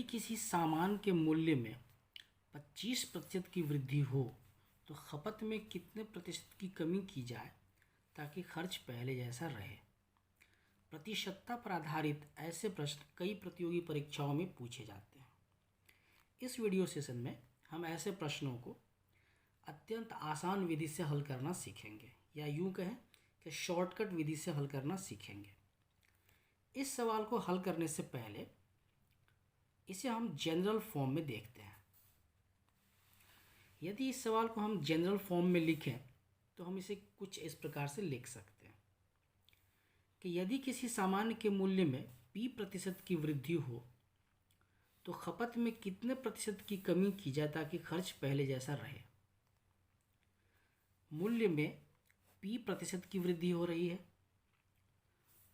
यदि किसी सामान के मूल्य में 25% की वृद्धि हो तो खपत में कितने प्रतिशत की कमी की जाए ताकि खर्च पहले जैसा रहे। प्रतिशतता पर आधारित ऐसे प्रश्न कई प्रतियोगी परीक्षाओं में पूछे जाते हैं। इस वीडियो सेशन में हम ऐसे प्रश्नों को अत्यंत आसान विधि से हल करना सीखेंगे, या यूँ कहें कि शॉर्टकट विधि से हल करना सीखेंगे। इस सवाल को हल करने से पहले इसे हम जनरल फॉर्म में देखते हैं। यदि इस सवाल को हम जनरल फॉर्म में लिखें तो हम इसे कुछ इस प्रकार से लिख सकते हैं कि यदि किसी सामान के मूल्य में P% की वृद्धि हो तो खपत में कितने प्रतिशत की कमी की जाए ताकि खर्च पहले जैसा रहे। मूल्य में P% की वृद्धि हो रही है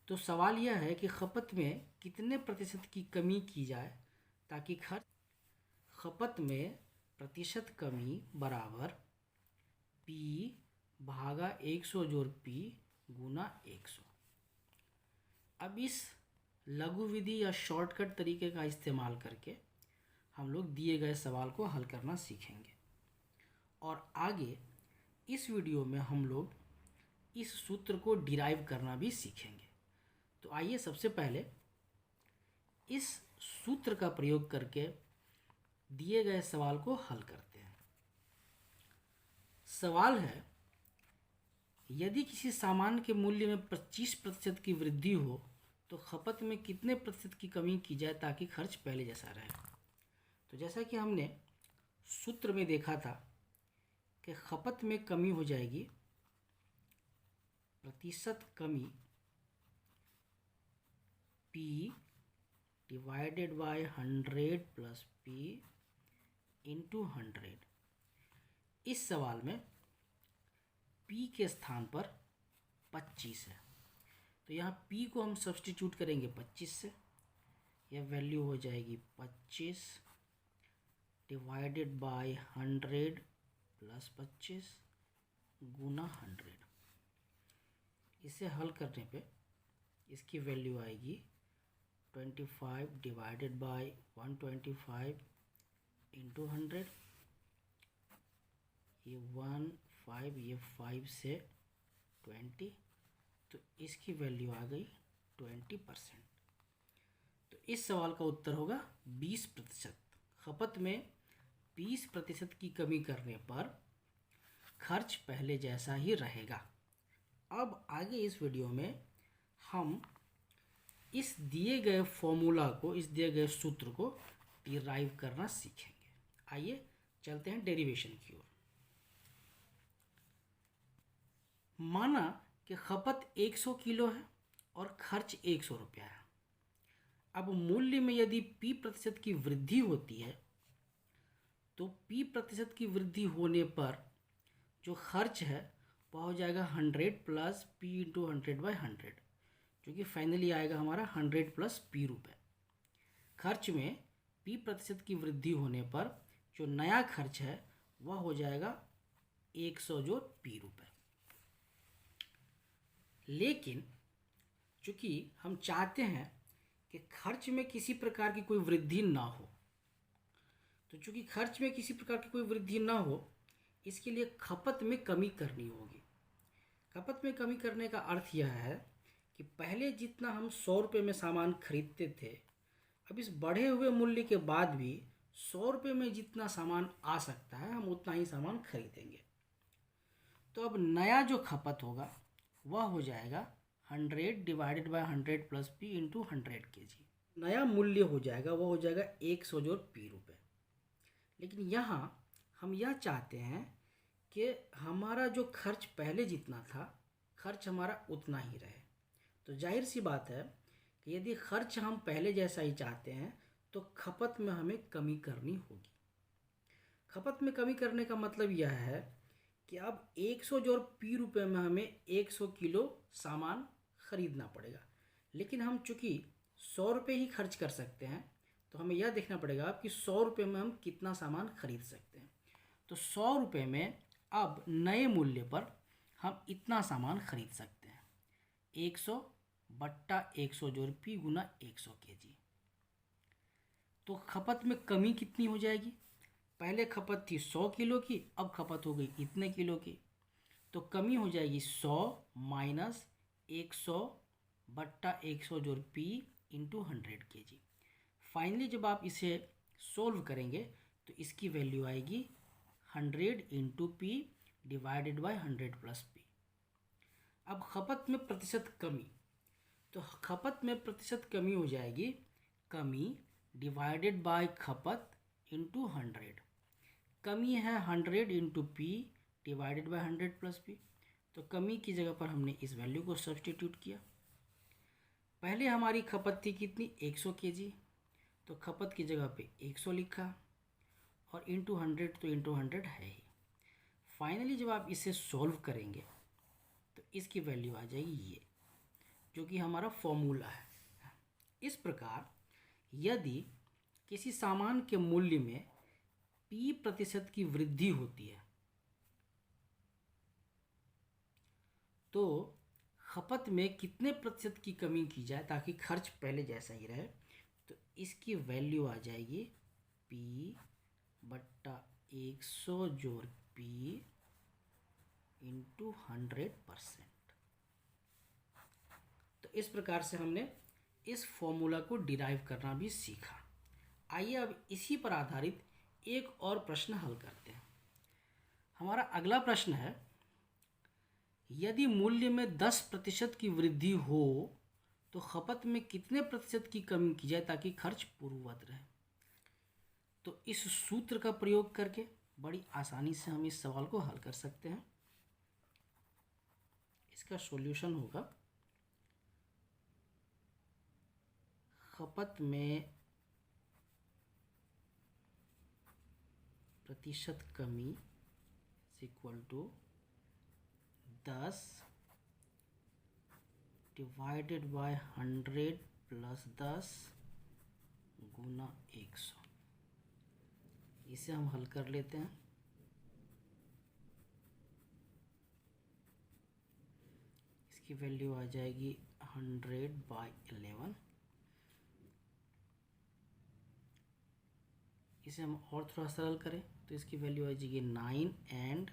तो सवाल यह है कि खपत में कितने प्रतिशत की कमी की जाए ताकि खपत में प्रतिशत कमी बराबर P भागा 100 जोड़ P गुना 100। अब इस लघु विधि या शॉर्टकट तरीके का इस्तेमाल करके हम लोग दिए गए सवाल को हल करना सीखेंगे, और आगे इस वीडियो में हम लोग इस सूत्र को डिराइव करना भी सीखेंगे। तो आइए सबसे पहले इस सूत्र का प्रयोग करके दिए गए सवाल को हल करते हैं। सवाल है, यदि किसी सामान के मूल्य में 25% की वृद्धि हो तो खपत में कितने प्रतिशत की कमी की जाए ताकि खर्च पहले जैसा रहे। तो जैसा कि हमने सूत्र में देखा था कि खपत में कमी हो जाएगी प्रतिशत कमी P divided by 100 plus P into 100। इस सवाल में P के स्थान पर 25 है, तो यहाँ P को हम सब्स्टिट्यूट करेंगे 25 से। यह वैल्यू हो जाएगी 25 डिवाइडेड बाय 100 प्लस 25 गुना 100। इसे हल करने पे इसकी वैल्यू आएगी 25 डिवाइडेड बाय 125 इंटू 100। ये 15, ये 5 से 20, तो इसकी वैल्यू आ गई 20%। तो इस सवाल का उत्तर होगा 20%। खपत में 20% की कमी करने पर खर्च पहले जैसा ही रहेगा। अब आगे इस वीडियो में हम इस दिए गए फॉर्मूला को, इस दिए गए सूत्र को डिराइव करना सीखेंगे। आइए चलते हैं डेरिवेशन की ओर। माना कि खपत 100 किलो है और खर्च 100 रुपया है। अब मूल्य में यदि P% की वृद्धि होती है तो P% की वृद्धि होने पर जो खर्च है वह हो जाएगा 100 प्लस P इंटू 100/100, जो कि फाइनली आएगा हमारा 100 प्लस P रुपये। खर्च में P% की वृद्धि होने पर जो नया खर्च है वह हो जाएगा 100 जोड़ P रुपये। लेकिन चूँकि हम चाहते हैं कि खर्च में किसी प्रकार की कोई वृद्धि ना हो, तो चूँकि खर्च में किसी प्रकार की कोई वृद्धि ना हो, इसके लिए खपत में कमी करनी होगी। खपत में कमी करने का अर्थ यह है कि पहले जितना हम 100 रुपये में सामान खरीदते थे, अब इस बढ़े हुए मूल्य के बाद भी 100 रुपये में जितना सामान आ सकता है हम उतना ही सामान खरीदेंगे। तो अब नया जो खपत होगा वह हो जाएगा 100 divided by 100 plus P into 100 kg। नया मूल्य हो जाएगा वह हो जाएगा 100 जोड़ P रुपये। लेकिन यहाँ हम यह चाहते हैं कि हमारा जो खर्च पहले जितना था, खर्च हमारा उतना ही रहे। तो जाहिर सी बात है कि यदि खर्च हम पहले जैसा ही चाहते हैं तो खपत में हमें कमी करनी होगी। खपत में कमी करने का मतलब यह है कि अब 100 जोड़ P रुपये में हमें 100 किलो सामान खरीदना पड़ेगा। लेकिन हम चूँकि 100 रुपये ही खर्च कर सकते हैं तो हमें यह देखना पड़ेगा कि 100 रुपये में हम कितना सामान खरीद सकते हैं। तो 100 रुपये में अब नए मूल्य पर हम इतना सामान खरीद सकते हैं, 100 बट्टा 100 जोड़ P गुना 100 kg। तो खपत में कमी कितनी हो जाएगी? पहले खपत थी 100 किलो की, अब खपत हो गई इतने किलो की, तो कमी हो जाएगी 100 माइनस 100 बट्टा 100 जोड़ पी इंटू 100 kg। फाइनली जब आप इसे सोल्व करेंगे तो इसकी वैल्यू आएगी 100 into P divided by 100 plus P. अब खपत में प्रतिशत कमी, तो खपत में प्रतिशत कमी हो जाएगी कमी डिवाइडेड बाय खपत इंटू 100। कमी है 100 into P divided by 100 plus P. तो कमी की जगह पर हमने इस वैल्यू को सब्सटीट्यूट किया। पहले हमारी खपत थी कितनी? 100 kg, तो खपत की जगह पे 100 लिखा और इंटू 100, तो इंटू 100 है ही। फाइनली जब आप इसे सॉल्व करेंगे तो इसकी वैल्यू आ जाएगी ये, जो कि हमारा फॉर्मूला है। इस प्रकार यदि किसी सामान के मूल्य में P प्रतिशत की वृद्धि होती है तो खपत में कितने प्रतिशत की कमी की जाए ताकि खर्च पहले जैसा ही रहे? तो इसकी वैल्यू आ जाएगी P बट्टा 100 जोड़ P इंटू 100%। तो इस प्रकार से हमने इस फॉर्मूला को डिराइव करना भी सीखा। आइए अब इसी पर आधारित एक और प्रश्न हल करते हैं। हमारा अगला प्रश्न है, यदि मूल्य में 10% की वृद्धि हो तो खपत में कितने प्रतिशत की कमी की जाए ताकि खर्च पूर्ववत रहे? तो इस सूत्र का प्रयोग करके बड़ी आसानी से हम इस सवाल को हल कर सकते हैं। इसका सॉल्यूशन होगा खपत में प्रतिशत कमी equal to 10 divided by 100 plus 10 गुना 100। इसे हम हल कर लेते हैं। इसकी वैल्यू आ जाएगी 100/11। इसे हम और थोड़ा सरल करें तो इसकी वैल्यू आ जाएगी 9 एंड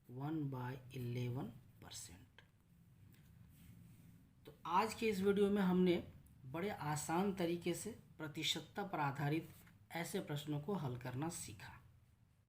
1/11%। तो आज के इस वीडियो में हमने बड़े आसान तरीके से प्रतिशतता पर आधारित ऐसे प्रश्नों को हल करना सीखा।